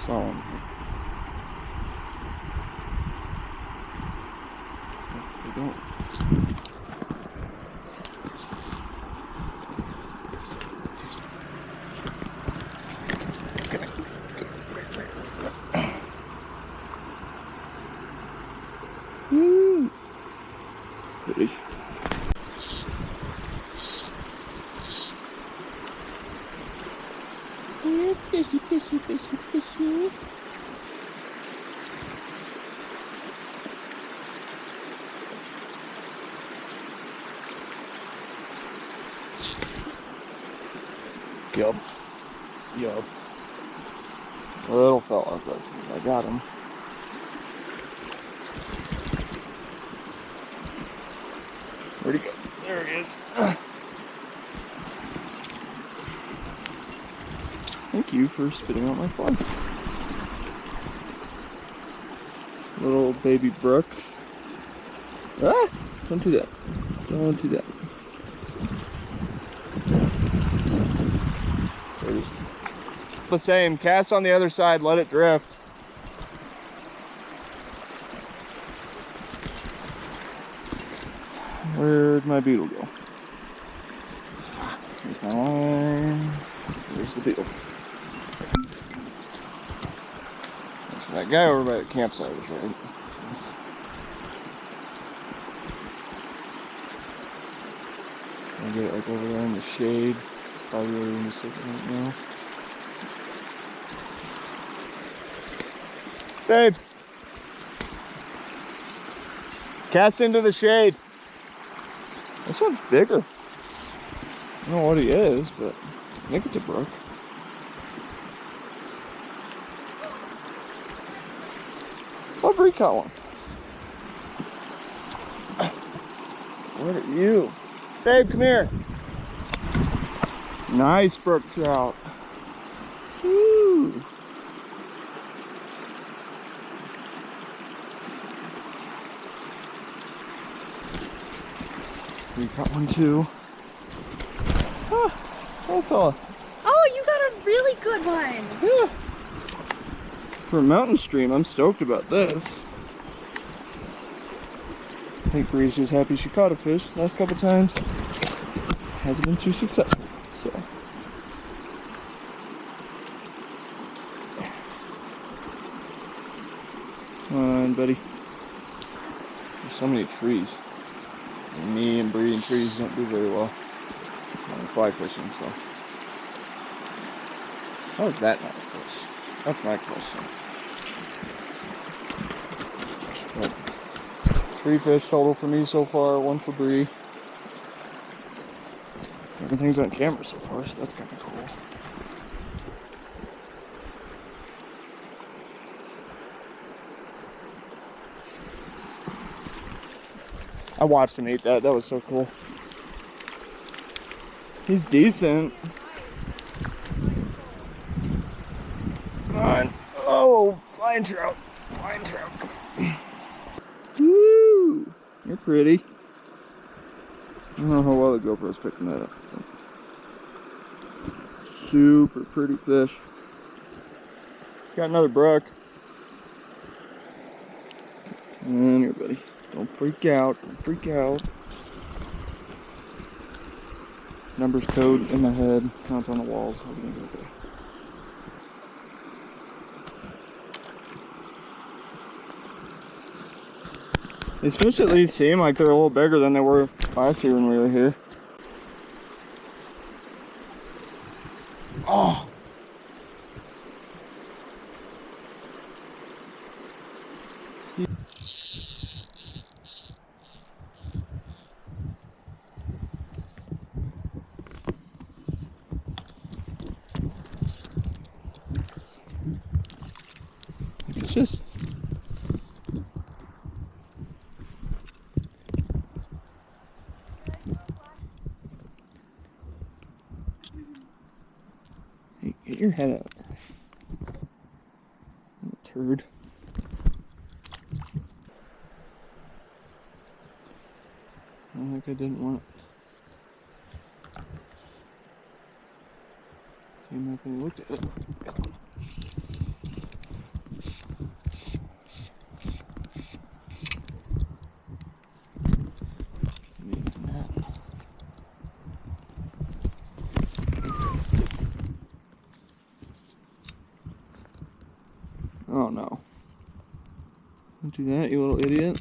saw him. They don't. Woo! Pretty. Fishy, fishy, fishy, fishy. Yup. Yup. Little fella, but I got him. Where'd he go? There he is. Thank you for spitting out my fly. Little baby Brook. Ah! Don't do that. Don't do that. There it is. The same. Cast on the other side. Let it drift. Where'd my beetle go? Here's my line. There's the beetle. So that guy over by the campsite was right. I'll get it like over there in the shade. It's probably where we're sitting right now. Babe! Cast into the shade. This one's bigger. I don't know what he is, but I think it's a brook. Oh, Brook caught one. What are you? Babe, come here. Nice brook trout. Woo. We got one too. Ah, oh fella. Oh, you got a really good one. Yeah. For a mountain stream, I'm stoked about this. I think Bree's just happy she caught a fish. Last couple times hasn't been too successful. So come on, buddy. There's so many trees. And me and Bree and trees don't do very well on fly fishing, so. How is that not a fish? That's my question. But 3 fish total for me so far, 1 for Bree. Everything's on camera so far, so that's kind of cool. I watched him eat that. That was so cool. He's decent. Come on. Oh, flying trout. Flying trout. Woo! You're pretty. I don't know how well the GoPro's picking that up. Super pretty fish. Got another brook. Come here, buddy. Don't freak out. Don't freak out. Numbers code in my head. Counts on the walls. Everything's okay. These fish at least seem like they're a little bigger than they were last year when we were here. Oh! It's just... Hey, get your head out. You turd. I don't think I didn't want it. Came up and looked at it. Don't do that, you little idiot.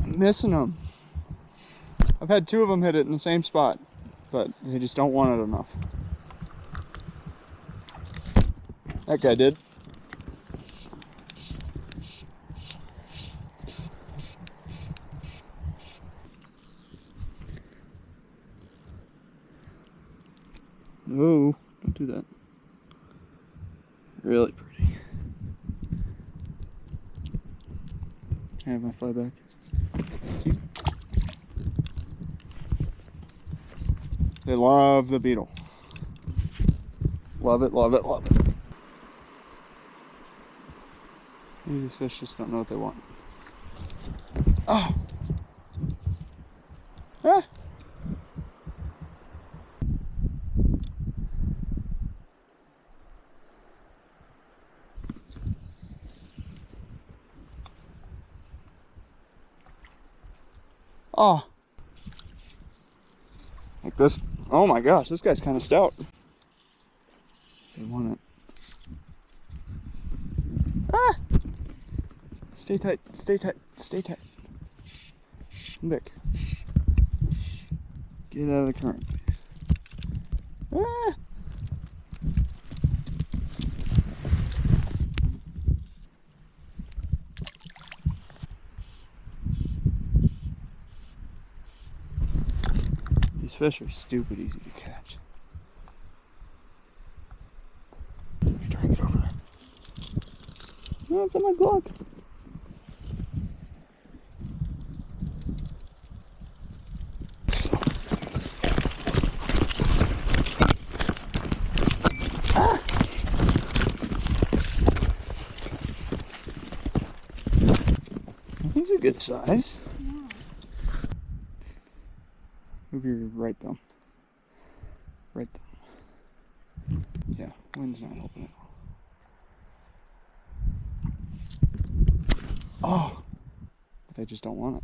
I'm missing them. I've had 2 of them hit it in the same spot, but they just don't want it enough. That guy did. No, don't do that. Really pretty. Can I have my fly back? They love the beetle. Love it, love it, love it. Maybe these fish just don't know what they want. Oh! Ah! Oh! Like this. Oh my gosh, this guy's kind of stout. They want it. Ah! Stay tight, stay tight, stay tight. Come back. Get out of the current, please. Ah! These fish are stupid easy to catch. Try and get over there. No, it's on my block. Ah! He's a good size. Move your right thumb. Right thumb. Yeah, wind's not helping it. Oh! But they just don't want it.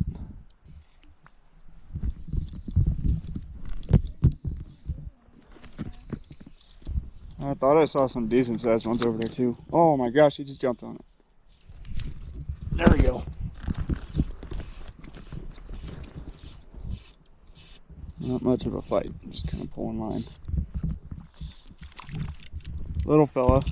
I thought I saw some decent sized ones over there too. Oh my gosh, he just jumped on it. There we go. Not much of a fight, just kind of pulling line. Little fella.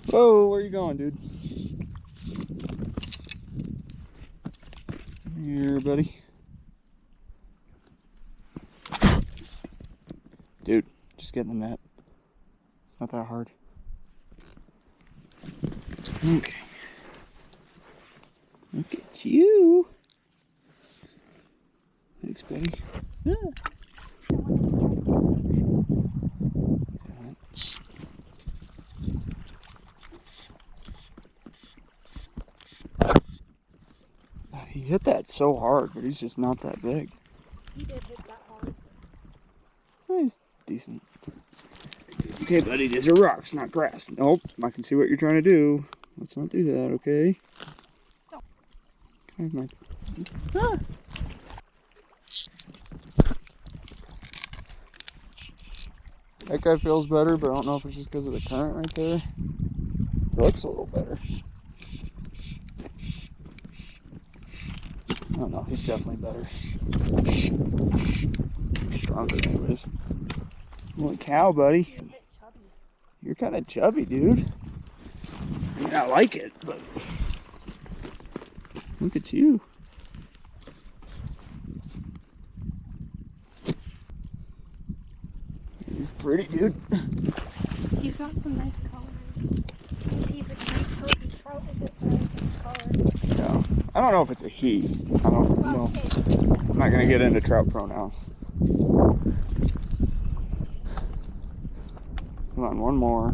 Whoa, where are you going, dude? Here, buddy. Dude, just get in the net. It's not that hard. Okay. Look at you. Thanks, buddy. Yeah. He hit that so hard, but he's just not that big. He did hit that hard. Oh, he's decent. Okay, buddy, these are rocks, not grass. Nope, I can see what you're trying to do. Let's not do that, okay? No. Can I have my... Ah! That guy feels better, but I don't know if it's just because of the current right there. It looks a little better. Oh no, he's definitely better. Stronger anyways. Holy cow, buddy. You're a bit chubby. You're kind of chubby, dude. I mean, I like it, but look at you. You're pretty, dude. He's got some nice color. And he's a nice healthy trout with this size and color. Yeah. I don't know if it's a he. I don't know. Okay. I'm not gonna get into trout pronouns. Come on, one more.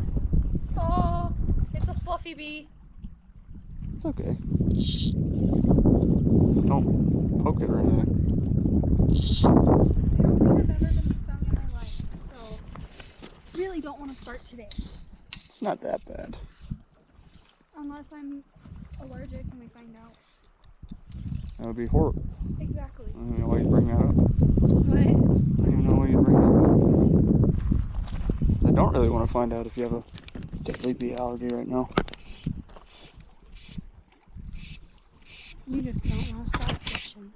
Oh, it's a fluffy bee. It's okay. Don't poke it or anything. I don't think I've ever been stung in my life, so really don't want to start today. It's not that bad. Unless I'm allergic and we find out. That would be horrible. Exactly. I don't even know why you bring that up. What? I don't even know why you bring that up. I don't really want to find out if you have a deadly bee allergy right now. You just don't want to start fishing.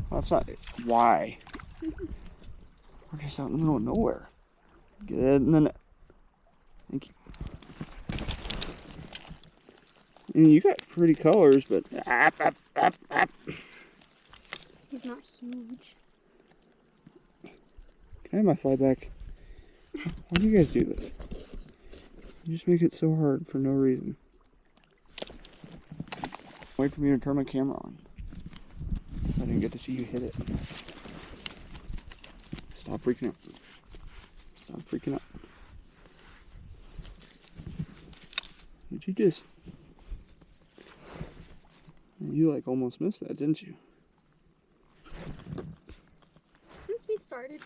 Well, that's not why. We're just out in the middle of nowhere. Get it in the net. Thank you. I mean, you got pretty colors, but He's not huge. Can I have my fly back? Why do you guys do this? You just make it so hard for no reason. Wait for me to turn my camera on. I didn't get to see you hit it. Stop freaking out. Stop freaking out. Did you just... You like almost missed that, didn't you? Since we started